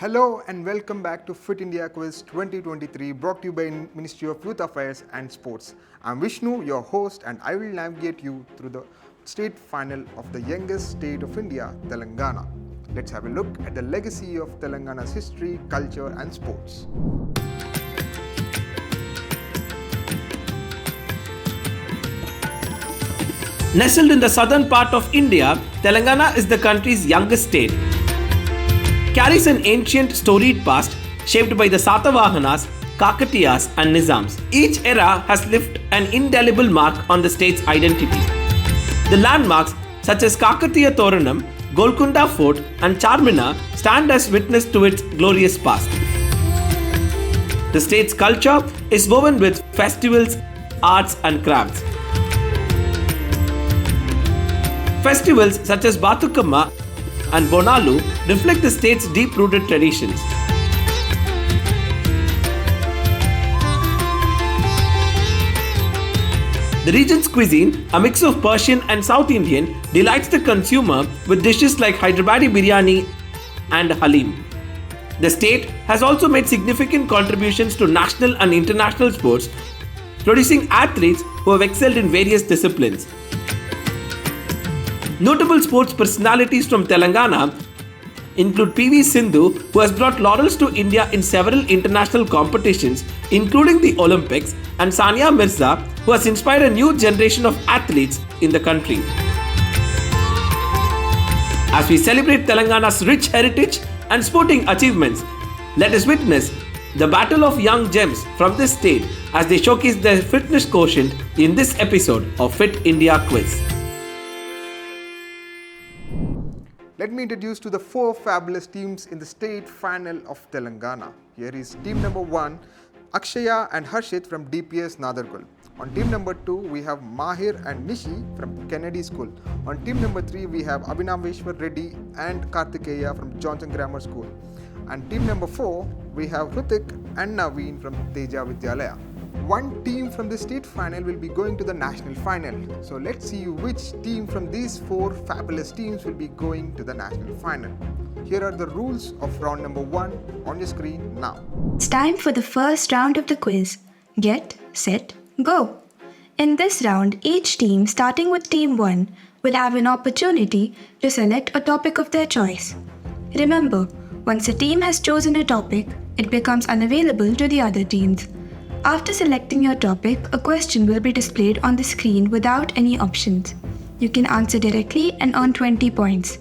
Hello and welcome back to Fit India Quiz 2023 brought to you by Ministry of Youth Affairs and Sports. I'm Vishnu, your host, and I will navigate you through the state final of the youngest state of India, Telangana. Let's have a look at the legacy of Telangana's history, culture and sports. Nestled in the southern part of India, Telangana is the country's youngest state. Carries an ancient storied past shaped by the Satavahanas, Kakatiyas and Nizams. Each era has left an indelible mark on the state's identity. The landmarks such as Kakatiya Thoranam, Golconda Fort and Charminar stand as witness to its glorious past. The state's culture is woven with festivals, arts and crafts. Festivals such as Bathukamma and Bonalu reflect the state's deep-rooted traditions. The region's cuisine, a mix of Persian and South Indian, delights the consumer with dishes like Hyderabadi biryani and halim. The state has also made significant contributions to national and international sports, producing athletes who have excelled in various disciplines. Notable sports personalities from Telangana include PV Sindhu, who has brought laurels to India in several international competitions, including the Olympics, and Sania Mirza, who has inspired a new generation of athletes in the country. As we celebrate Telangana's rich heritage and sporting achievements, let us witness the battle of young gems from this state as they showcase their fitness quotient in this episode of Fit India Quiz. Let me introduce to the four fabulous teams in the state final of Telangana. Here is team number 1, Akshaya and Harshit from DPS Nadargul. On team number 2, we have Mahir and Nishi from Kennedy School. On team number 3, we have Abhinaveshwar Reddy and Kartikeya from Johnson Grammar School. And team number 4, we have Hrutik and Naveen from Teja Vidyalaya. One team from the state final will be going to the national final. So let's see which team from these four fabulous teams will be going to the national final. Here are the rules of round number 1 on your screen now. It's time for the first round of the quiz. Get, set, go. In this round, each team starting with team 1 will have an opportunity to select a topic of their choice. Remember, once a team has chosen a topic, it becomes unavailable to the other teams. After selecting your topic, a question will be displayed on the screen without any options. You can answer directly and earn 20 points.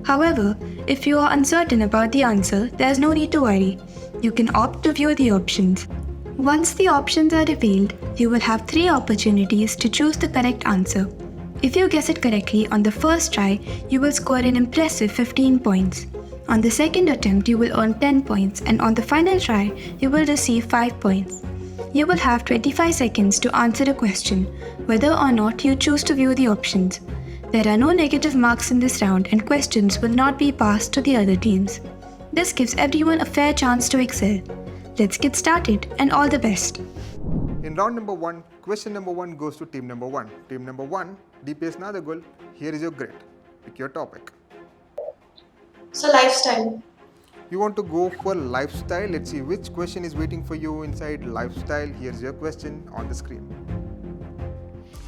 However, if you are uncertain about the answer, there's no need to worry. You can opt to view the options. Once the options are revealed, you will have 3 opportunities to choose the correct answer. If you guess it correctly on the first try, you will score an impressive 15 points. On the second attempt, you will earn 10 points, and on the final try, you will receive 5 points. You will have 25 seconds to answer a question, whether or not you choose to view the options. There are no negative marks in this round and questions will not be passed to the other teams. This gives everyone a fair chance to excel. Let's get started and all the best. In round number 1, question number 1 goes to team number 1. Team number 1, DPS Nadargul, here is your grid. Pick your topic. So lifestyle. You want to go for lifestyle. Let's see which question is waiting for you inside lifestyle. Here's your question on the screen.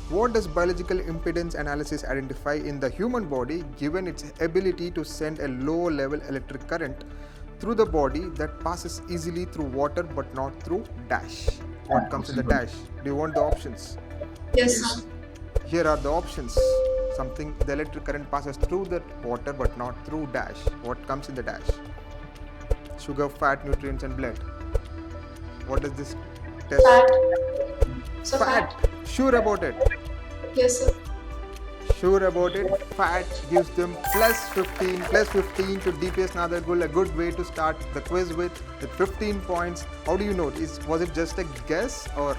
What does biological impedance analysis identify in the human body given its ability to send a low level electric current through the body that passes easily through water but not through dash? What comes in the dash? Do you want the options? Yes, sir. Here are the options. Something, the electric current passes through the water but not through dash. What comes in the dash? Sugar, fat, nutrients and blood. What does this test? Fat. So fat. Sure about it? Yes, sir. Sure about it? Fat gives them plus 15 to DPS Nadargul. A good way to start the quiz with 15 points. How do you know? Was it just a guess or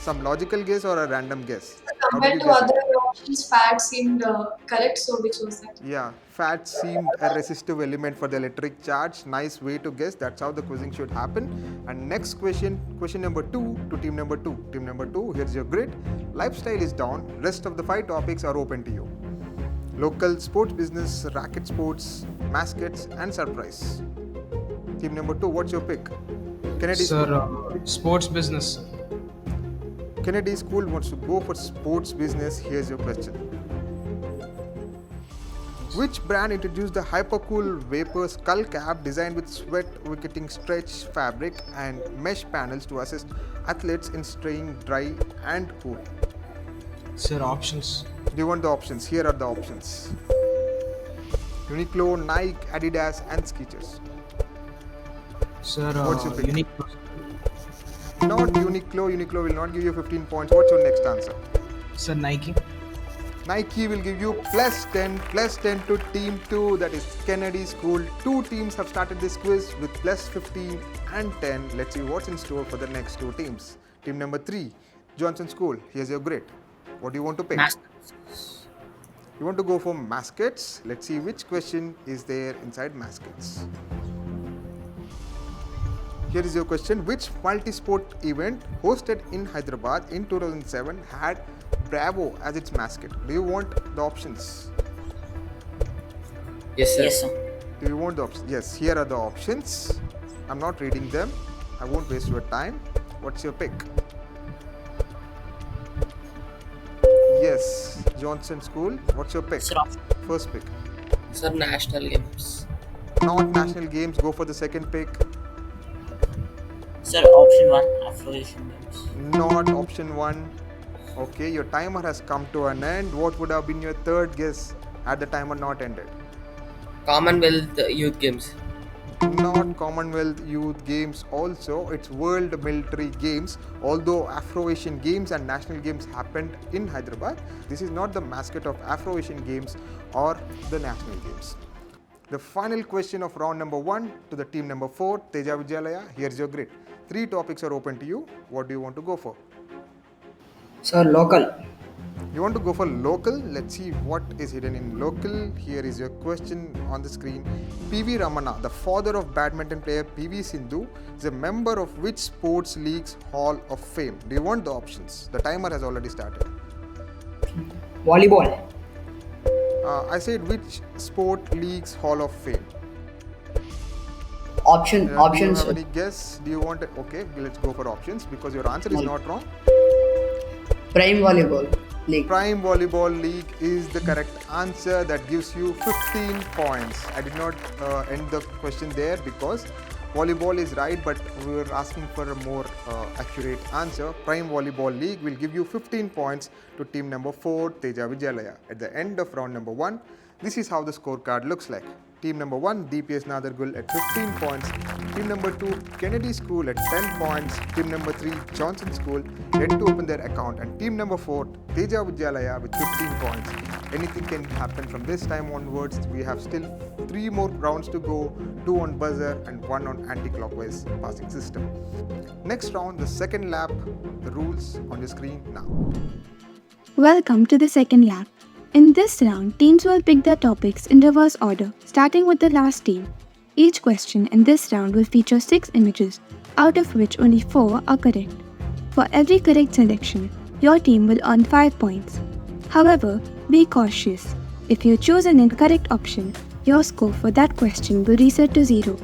some logical guess or a random guess? Compared to other options, fat seemed correct, so we chose that. Yeah, fat seemed a resistive element for the electric charge. Nice way to guess. That's how the quizzing should happen. And next question number 2 to team number 2. Team number 2, here's your grid. Lifestyle is down. Rest of the 5 topics are open to you. Local sports business, racket sports, mascots and surprise. Team number 2, what's your pick? Kennedy Sir, School. sports business. Kennedy School wants to go for sports business. Here's your question. Which brand introduced the hypercool vapor skull cap designed with sweat wicketing stretch fabric and mesh panels to assist athletes in staying dry and cool? Sir, options. Do you want the options? Here are the options. Uniqlo, Nike, Adidas and Skechers. Sir, What's your pick? Uniqlo. Not Uniqlo. Uniqlo will not give you 15 points. What's your next answer? Sir, Nike. Nike will give you plus 10 to team 2, that is Kennedy School. 2 teams have started this quiz with plus 15 and 10. Let's see what's in store for the next 2 teams. Team number 3, Johnson School. Here's your grade. What do you want to pick? You want to go for mascots? Let's see which question is there inside mascots. Here is your question. Which multi-sport event hosted in Hyderabad in 2007 had Bravo as its mascot? Do you want the options? Yes, sir. Yes, sir. Do you want the options? Yes, here are the options. I'm not reading them. I won't waste your time. What's your pick? Yes, Johnson School. What's your pick? Sir, First pick. Sir, national games. Not national games. Go for the second pick. sir, option 1, Afro-Asian Games. Not option 1. Okay, your timer has come to an end. What would have been your third guess had the timer not ended? Commonwealth Youth Games. Not Commonwealth Youth Games also. It's World Military Games. Although Afro-Asian Games and National Games happened in Hyderabad, this is not the mascot of Afro-Asian Games or the National Games. The final question of round number 1 to the team number 4, Teja Vidyalaya. Here's your grid. 3 topics are open to you. What do you want to go for? Sir, local. You want to go for local? Let's see what is hidden in local. Here is your question on the screen. PV Ramana, the father of badminton player PV Sindhu, is a member of which sports league's Hall of Fame? Do you want the options? The timer has already started. Volleyball. I said which sport league's Hall of Fame? Option. Do you Options. have any guess? Do you want it? Okay, let's go for options because your answer is not wrong. Prime Volleyball League. Prime Volleyball League is the correct answer. That gives you 15 points. I did not end the question there because volleyball is right, but we were asking for a more accurate answer. Prime Volleyball League will give you 15 points to team number 4, Teja Vidyalaya. At the end of round number 1, this is how the scorecard looks like. Team number 1, DPS Nadargul at 15 points. Team number 2, Kennedy School at 10 points. Team number 3, Johnson School, yet to open their account. And team number 4, Teja Vidyalaya with 15 points. Anything can happen from this time onwards. We have still 3 more rounds to go, 2 on buzzer and 1 on anti-clockwise passing system. Next round, the second lap, the rules on your screen now. Welcome to the second lap. In this round, teams will pick their topics in reverse order, starting with the last team. Each question in this round will feature 6 images, out of which only 4 are correct. For every correct selection, your team will earn 5 points. However, be cautious. If you choose an incorrect option, your score for that question will reset to 0,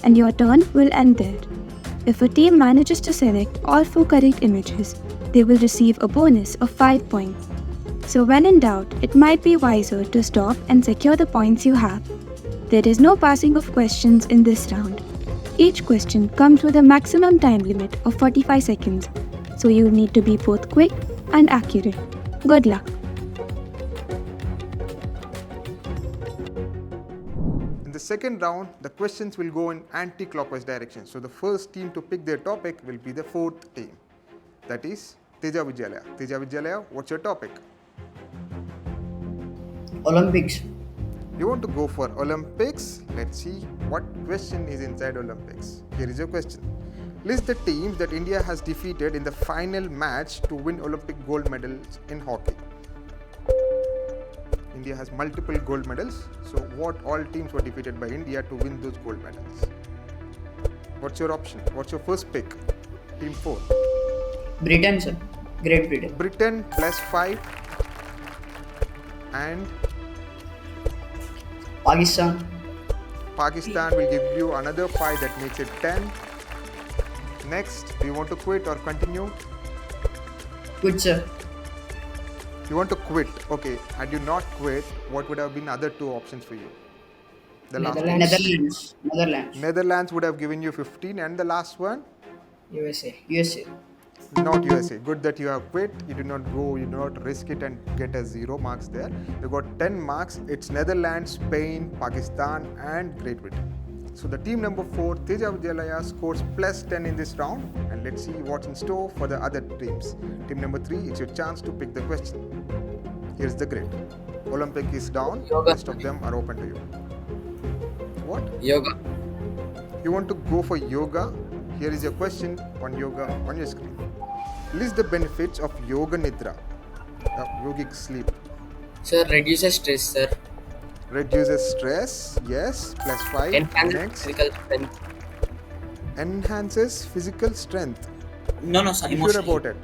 and your turn will end there. If a team manages to select all 4 correct images, they will receive a bonus of 5 points. So when in doubt, it might be wiser to stop and secure the points you have. There is no passing of questions in this round. Each question comes with a maximum time limit of 45 seconds, so you need to be both quick and accurate. Good luck. In the second round, the questions will go in anti-clockwise direction. So the first team to pick their topic will be the 4th team. That is Teja Vidyalaya. Teja Vidyalaya, what's your topic? Olympics. You want to go for Olympics? Let's see what question is inside Olympics. Here is your question. List the teams that India has defeated in the final match to win Olympic gold medals in hockey. India has multiple gold medals. So what all teams were defeated by India to win those gold medals? What's your option? What's your first pick? Team 4. Britain, sir. Great Britain. Britain plus 5 and Pakistan. Pakistan will give you another 5, that makes it 10. Next, do you want to quit or continue? Quit, sir. You want to quit. Okay, had you not quit, what would have been other 2 options for you? The last two. Netherlands. Netherlands. Netherlands would have given you 15, and the last one? USA. USA. Not USA. Good that you have quit. You did not go, you did not risk it and get a 0 marks there. You got 10 marks. It's Netherlands, Spain, Pakistan, and Great Britain. So the team number 4, Teja Vidyalaya, scores plus 10 in this round. And let's see what's in store for the other teams. Team number 3, it's your chance to pick the question. Here's the grid. Olympic is down. Yoga. Rest of them are open to you. What? Yoga. You want to go for yoga? Here is your question on yoga on your screen. List the benefits of yoga nidra, yogic sleep. Sir, reduces stress, sir. Reduces stress, yes, plus 5. Enhances Next, physical strength. enhances physical strength. No, sir. You sure Emotionally. about it?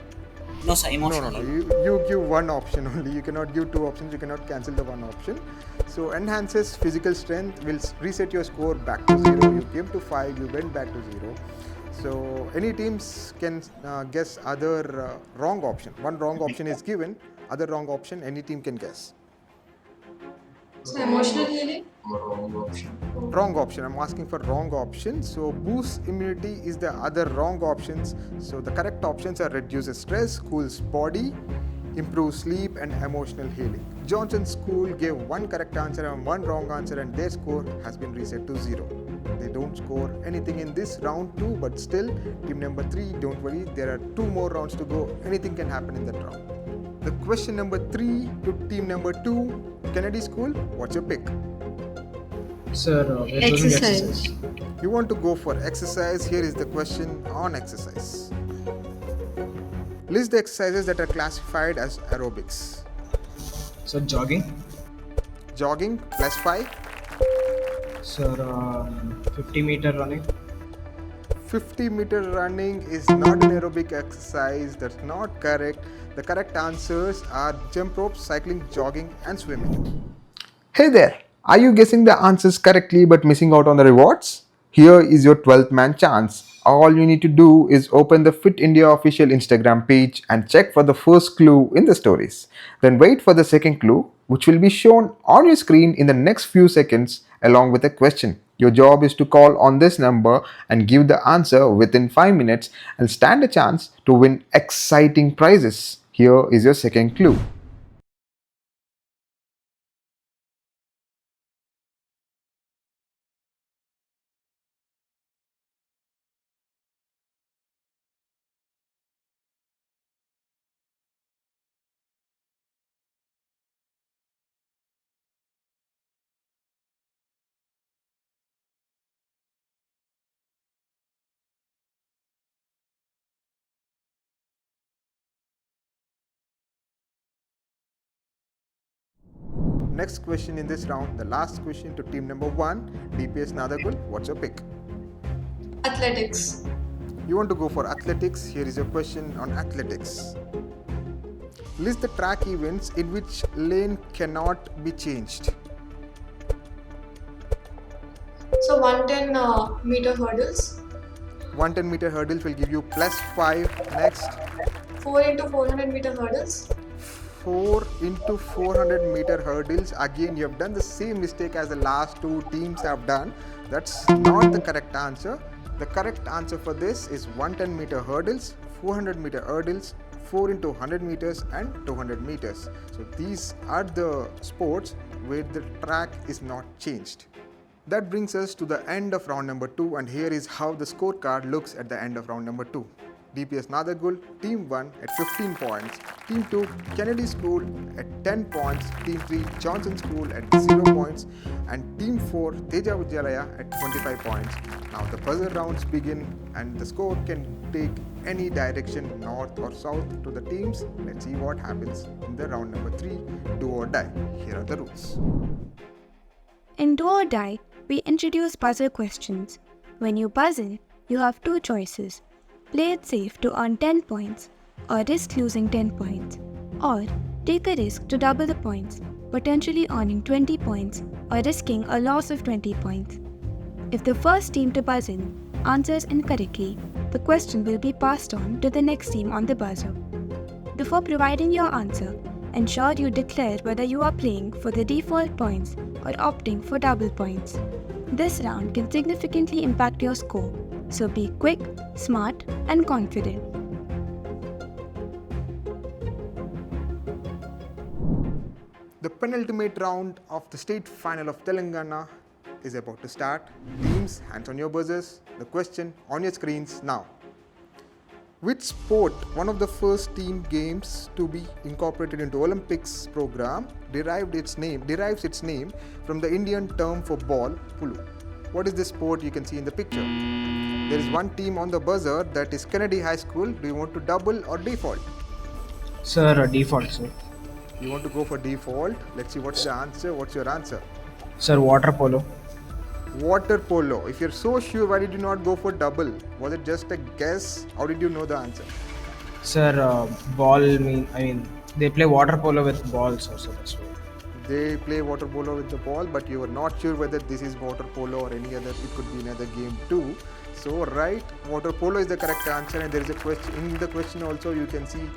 No, sir. No. Emotionally. You give one option only. You cannot give 2 options. You cannot cancel the one option. So enhances physical strength will reset your score back to 0. You came to 5. You went back to 0. So any teams can guess other wrong option. One wrong option is given. Other wrong option any team can guess. So emotional healing. Wrong option. I'm asking for wrong option. So boosts immunity is the other wrong options. So the correct options are reduces stress, cools body, improves sleep, and emotional healing. Johnson's school gave 1 correct answer and 1 wrong answer, and their score has been reset to 0. They don't score anything in this round 2, but still, team number 3, don't worry, there are 2 more rounds to go. Anything can happen in that round. The question number 3 to team number 2, Kennedy School, what's your pick? Sir, we're choosing Exercise. You want to go for exercise. Here is the question on exercise. List the exercises that are classified as aerobics. Sir, jogging. Jogging, plus 5. Sir, 50-meter running. 50-meter running is not an aerobic exercise. That's not correct. The correct answers are jump rope, cycling, jogging, and swimming. Hey there! Are you guessing the answers correctly but missing out on the rewards? Here is your 12th man chance. All you need to do is open the Fit India official Instagram page and check for the first clue in the stories. Then wait for the second clue, which will be shown on your screen in the next few seconds along with a question. Your job is to call on this number and give the answer within 5 minutes and stand a chance to win exciting prizes. Here is your second clue. Next question in this round, the last question to team number 1, DPS Nadargul. What's your pick? Athletics. You want to go for athletics. Here is your question on athletics. List the track events in which lane cannot be changed. So 110 meter hurdles. 110-meter hurdles will give you plus 5. Next, 4 into 400 meter hurdles. 4 into 400-meter hurdles. Again, you have done the same mistake as the last 2 teams have done. That's not the correct answer. The correct answer for this is 110-meter hurdles, 400-meter hurdles, 4 into 100 meters and 200 meters. So these are the sports where the track is not changed. That brings us to the end of round number 2, and here is how the scorecard looks at the end of round number 2. DPS Nadargul, Team 1 at 15 points, Team 2 Kennedy School at 10 points, Team 3 Johnson School at 0 points, and Team 4 Teja Vidyalaya at 25 points. Now the buzzer rounds begin and the score can take any direction, north or south to the teams. Let's see what happens in the round number 3, do or die. Here are the rules. In Do or Die, we introduce buzzer questions. When you buzzer, you have 2 choices. Play it safe to earn 10 points, or risk losing 10 points, or take a risk to double the points, potentially earning 20 points or risking a loss of 20 points. If the first team to buzz in answers incorrectly, the question will be passed on to the next team on the buzzer. Before providing your answer, ensure you declare whether you are playing for the default points or opting for double points. This round can significantly impact your score, so be quick, smart, and confident. The penultimate round of the state final of Telangana is about to start. Teams, hands on your buzzers. The question on your screens now. Which sport, one of the first team games to be incorporated into Olympics program, derives its name from the Indian term for ball, pulu? What is this sport you can see in the picture? There is one team on the buzzer, that is Kennedy High School. Do you want to double or default? Sir, default, sir. You want to go for default. Let's see what's the answer. What's your answer? Sir, water polo. Water polo. If you're so sure, why did you not go for double? Was it just a guess? How did you know the answer? Sir, they play water polo with balls also, that's why. They play water polo with the ball, but you were not sure whether this is water polo or any other. It could be another game too. So right, water polo is the correct answer, and there is a question in the question also. You can see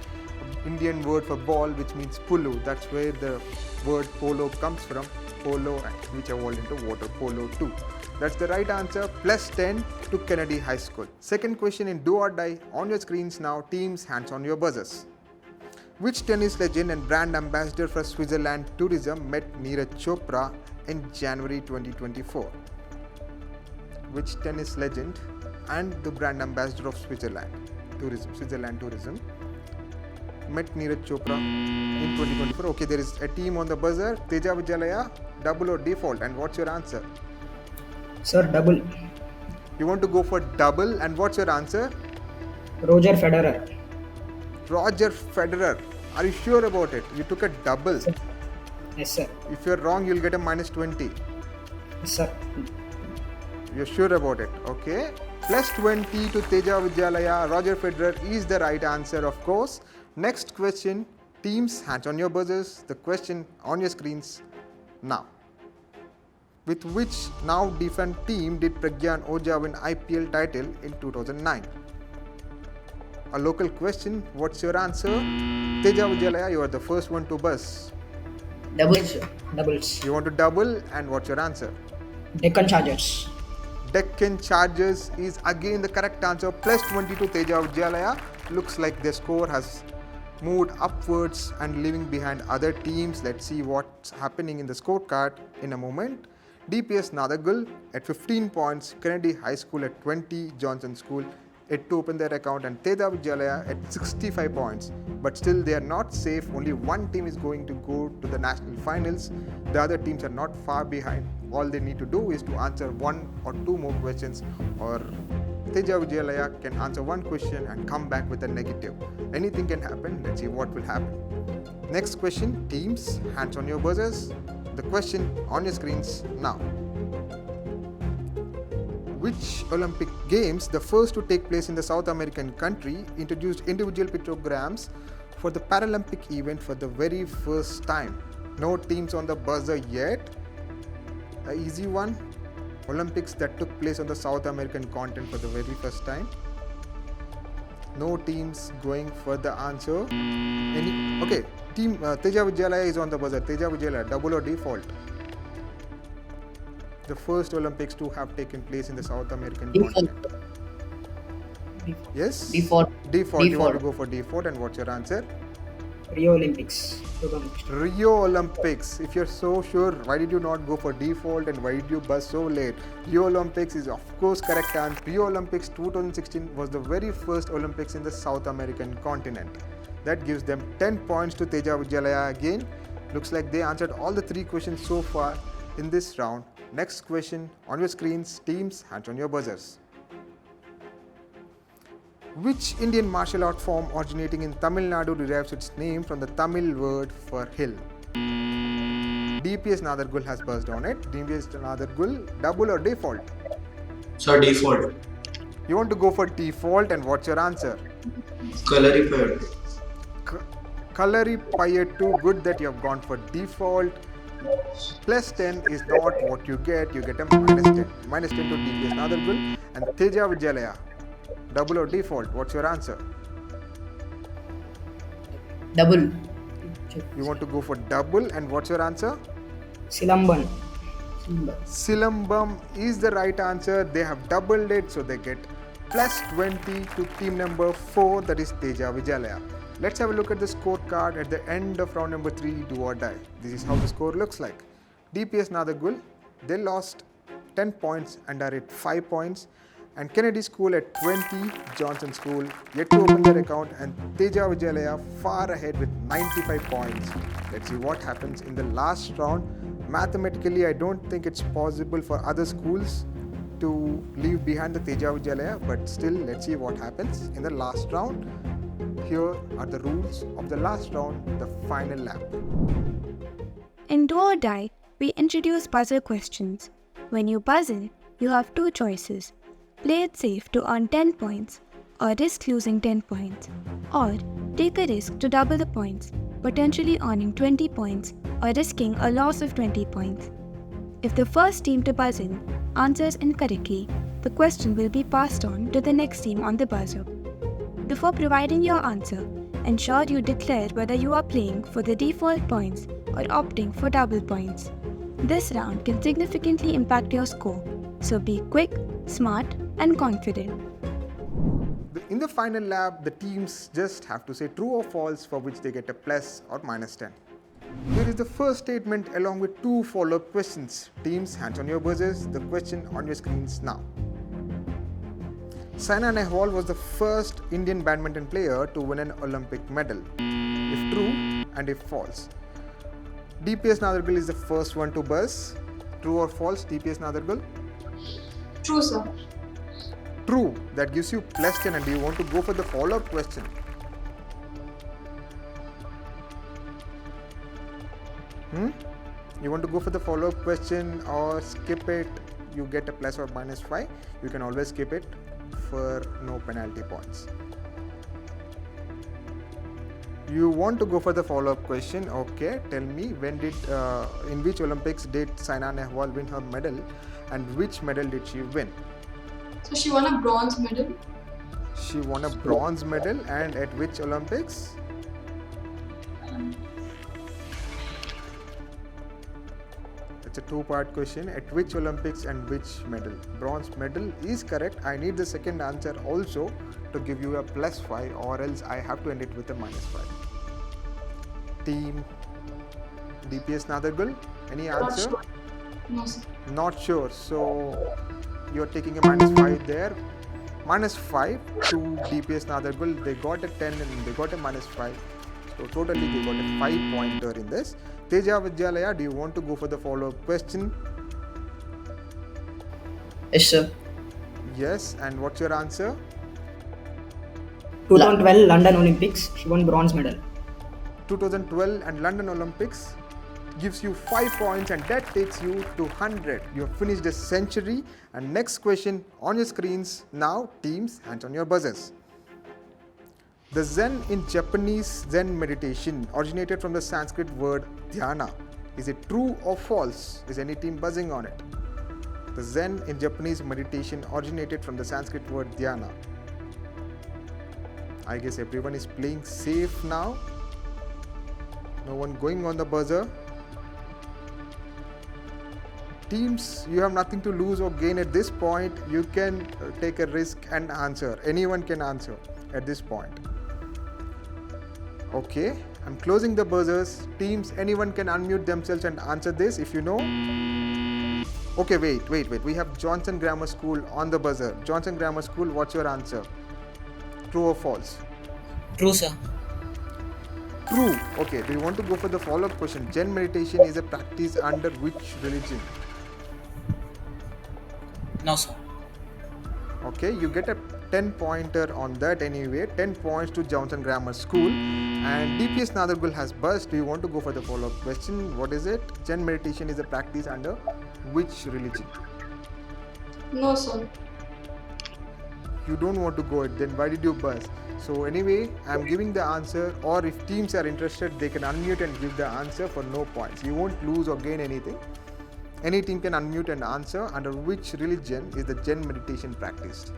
Indian word for ball, which means pulu. That's where the word polo comes from. Polo, which evolved into water polo too. That's the right answer. Plus 10 to Kennedy High School. Second question in do or die on your screens now. Teams, hands on your buzzers. Which tennis legend and brand ambassador for Switzerland Tourism met Neeraj Chopra in January 2024? Which tennis legend and the brand ambassador of Switzerland Tourism met Neeraj Chopra in 2024? Okay, there is a team on the buzzer. Teja Vidyalaya, double or default, and what's your answer? Sir, double. You want to go for double, and what's your answer? Roger Federer. Roger Federer. Are you sure about it? You took a double. Yes, sir. If you're wrong, you'll get a minus 20. Yes, sir. You're sure about it? Okay. Plus 20 to Teja Vidyalaya. Roger Federer is the right answer, of course. Next question. Teams, hands on your buzzers. The question on your screens now. With which now defunct team did Pragyan Ojha win IPL title in 2009? A local question. What's your answer? Teja Vidyalaya, you are the first one to buzz. Doubles, sir. Doubles. You want to double, and what's your answer? Deccan Chargers. Deccan Chargers is again the correct answer. Plus 20 to Teja Vidyalaya. Looks like their score has moved upwards and leaving behind other teams. Let's see what's happening in the scorecard in a moment. DPS Nadargul at 15 points, Kennedy High School at 20, Johnson School yet to open their account, and Teja Vidyalaya at 65 points. But still they are not safe. Only one team is going to go to the national finals. The other teams are not far behind. All they need to do is to answer one or two more questions, or Teja Vidyalaya can answer one question and come back with a negative. Anything can happen. Let's see what will happen. Next question, teams, hands on your buzzers. The question on your screens now. Which Olympic Games, the first to take place in the South American country, introduced individual pictograms for the Paralympic event for the very first time? No teams on the buzzer yet. An easy one. Olympics that took place on the South American continent for the very first time. No teams going for the answer. Okay, team Teja Vidyalaya is on the buzzer. Teja Vidyalaya, double or default? The first Olympics to have taken place in the South American continent. Yes? Default. Default. You want to go for default, and what's your answer? Rio Olympics. 2016. Rio Olympics. If you're so sure, why did you not go for default, and why did you buzz so late? Rio Olympics is of course correct answer. Rio Olympics 2016 was the very first Olympics in the South American continent. That gives them 10 points to Teja Vidyalaya again. Looks like they answered all the three questions so far in this round. Next question on your screens, teams, hands on your buzzers. Which Indian martial art form originating in Tamil Nadu derives its name from the Tamil word for hill? DPS Nadargul has buzzed on it. DPS Nadargul, double or default? Sir, default. You want to go for default, and what's your answer? Colorify. Colorify, too good that you have gone for default. Plus 10 is not what you get a minus 10. Minus 10 to DPS Nadargul and Teja Vidyalaya. Double or default, what's your answer? Double. You want to go for double, and what's your answer? Silamban. Silambam is the right answer. They have doubled it, so they get plus 20 to team number 4, that is Teja Vidyalaya. Let's have a look at the scorecard at the end of round number 3, do or die. This is how the score looks like. DPS Nadargul, they lost 10 points and are at 5 points. And Kennedy School at 20, Johnson School yet to open their account, and Teja Vidyalaya far ahead with 95 points. Let's see what happens in the last round. Mathematically, I don't think it's possible for other schools to leave behind the Teja Vidyalaya, but still, let's see what happens in the last round. Here are the rules of the last round, the final lap. In Do or Die, we introduce buzzer questions. When you buzz in, you have two choices. Play it safe to earn 10 points, or risk losing 10 points, or take a risk to double the points, potentially earning 20 points or risking a loss of 20 points. If the first team to buzz in answers incorrectly, the question will be passed on to the next team on the buzzer. Before providing your answer, ensure you declare whether you are playing for the default points or opting for double points. This round can significantly impact your score, so be quick, smart, and confident. In the final lap, the teams just have to say true or false, for which they get a plus or minus 10. Here is the first statement along with two follow-up questions. Teams, hands on your buzzers. The question on your screens now. Saina Nehwal was the first Indian badminton player to win an Olympic medal. If true and if false. DPS Nadargul is the first one to buzz. True or false, DPS Nadargul? True, sir. True. That gives you plus 10. And do you want to go for the follow-up question? You want to go for the follow-up question or skip it? You get a plus or minus 5. You can always skip it for no penalty points. You want to go for the follow-up question? Okay, tell me, in which Olympics did Saina Nehwal win her medal, and which medal did she win? So she won a bronze medal. She won a bronze medal, and at which Olympics? It's a two-part question. At which Olympics and which medal? Bronze medal is correct. I need the second answer also to give you a plus 5, or else I have to end it with a minus 5. Team DPS Nadargul, any answer? Not sure. No, sir. Not sure. So you're taking a minus 5 there. Minus 5 to DPS Nadargul. They got a 10 and they got a minus 5. So totally they got a 5 pointer in this. Teja Vidyalaya, do you want to go for the follow-up question? Yes, sir. Yes. And what's your answer? 2012 London Olympics, she won bronze medal. 2012 and London Olympics gives you 5 points, and that takes you to 100. You have finished a century. And next question on your screens now. Teams, hands on your buzzers. The Zen in Japanese Zen meditation originated from the Sanskrit word dhyana. Is it true or false? Is any team buzzing on it? The Zen in Japanese meditation originated from the Sanskrit word dhyana. I guess everyone is playing safe now. No one going on the buzzer. Teams, you have nothing to lose or gain at this point. You can take a risk and answer. Anyone can answer at this point. Okay, I'm closing the buzzers. Teams, anyone can unmute themselves and answer this if you know. Okay, wait. We have Johnson Grammar School on the buzzer. Johnson Grammar School, what's your answer? True or false? True, sir. True. Okay, do you want to go for the follow-up question? Zen meditation is a practice under which religion? No, sir. Okay, you get a 10 pointer on that anyway. 10 points to Johnson Grammar School. And DPS Nadargul has buzzed. Do you want to go for the follow-up question? What is it? Zen meditation is a practice under which religion? No, sir. You don't want to go it, then why did you buzz? So anyway, I'm giving the answer, or if teams are interested, they can unmute and give the answer for no points. You won't lose or gain anything. Any team can unmute and answer under which religion is the Zen meditation practiced.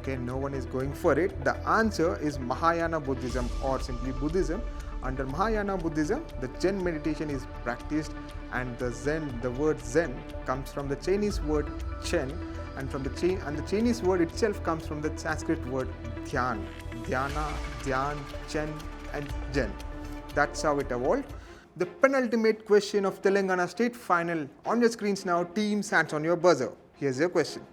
Okay, no one is going for it. The answer is Mahayana Buddhism, or simply Buddhism. Under Mahayana Buddhism, the Zen meditation is practiced, and the word Zen comes from the Chinese word Chen, and the Chinese word itself comes from the Sanskrit word Dhyan, Dhyana, Dhyan, Chen, and Zen. That's how it evolved. The penultimate question of Telangana State Final on your screens now. Teams, hands on your buzzer. Here's your question.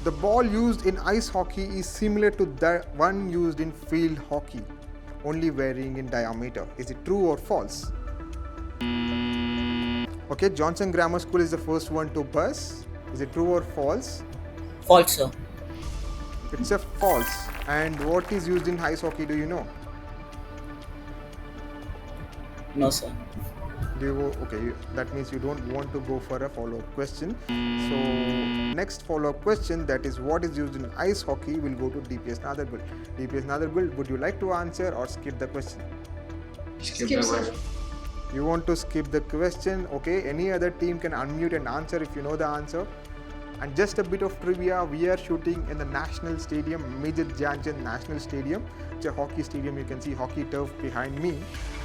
The ball used in ice hockey is similar to the one used in field hockey, only varying in diameter. Is it true or false? Okay, Johnson Grammar School is the first one to buzz. Is it true or false? False, sir. It's a false. And what is used in ice hockey, do you know? No, sir. That means you don't want to go for a follow-up question. So next follow-up question, that is what is used in ice hockey, will go to DPS Nadargul. DPS Nadargul, would you like to answer or skip the question? Skip Skip, the sir. question. You want to skip the question? Okay, any other team can unmute and answer if you know the answer. And just a bit of trivia, we are shooting in the National Stadium, Major Dhyan Chand National Stadium. It's a hockey stadium, you can see hockey turf behind me.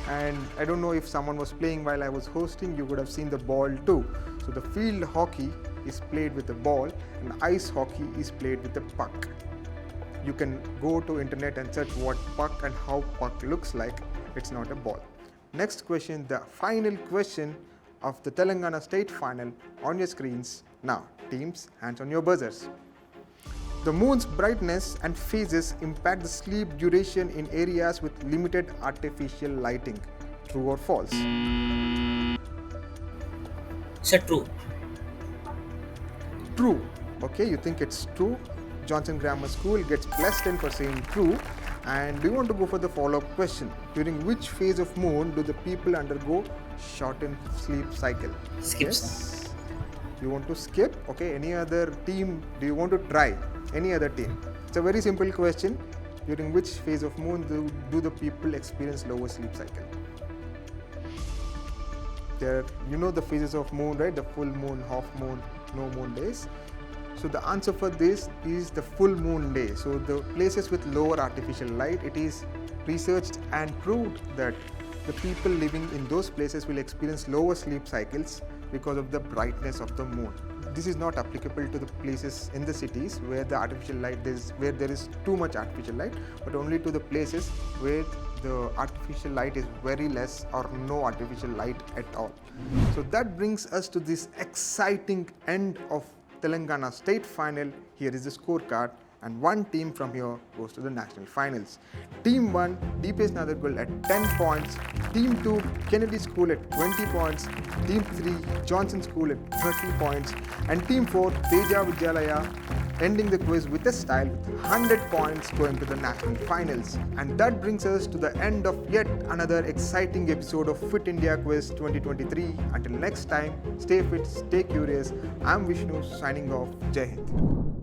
And I don't know if someone was playing while I was hosting, you would have seen the ball too. So the field hockey is played with the ball and ice hockey is played with the puck. You can go to internet and search what puck and how puck looks like. It's not a ball. Next question, the final question of the Telangana State Final on your screens now. Teams, hands on your buzzers. The moon's brightness and phases impact the sleep duration in areas with limited artificial lighting. True or false? Sir, true. True. Okay, you think it's true. Johnson Grammar School gets +10 for saying true. And do you want to go for the follow-up question? During which phase of moon do the people undergo shortened sleep cycle? Skip, sir. You want to skip? Okay, any other team, do you want to try? Any other team? It's a very simple question. During which phase of moon do the people experience lower sleep cycle? You know the phases of moon, right? The full moon, half moon, no moon days. So the answer for this is the full moon day. So the places with lower artificial light, it is researched and proved that the people living in those places will experience lower sleep cycles because of the brightness of the moon. This is not applicable to the places in the cities where the artificial light where there is too much artificial light, but only to the places where the artificial light is very less or no artificial light at all. So that brings us to this exciting end of Telangana State Final. Here is the scorecard, and one team from here goes to the national finals. Team 1, DPS Nadargul at 10 points. Team 2, Kennedy School at 20 points. Team 3, Johnson School at 30 points. And Team 4, Teja Vidyalaya, ending the quiz with a style with 100 points, going to the national finals. And that brings us to the end of yet another exciting episode of Fit India Quiz 2023. Until next time, stay fit, stay curious. I'm Vishnu signing off. Jai Hind.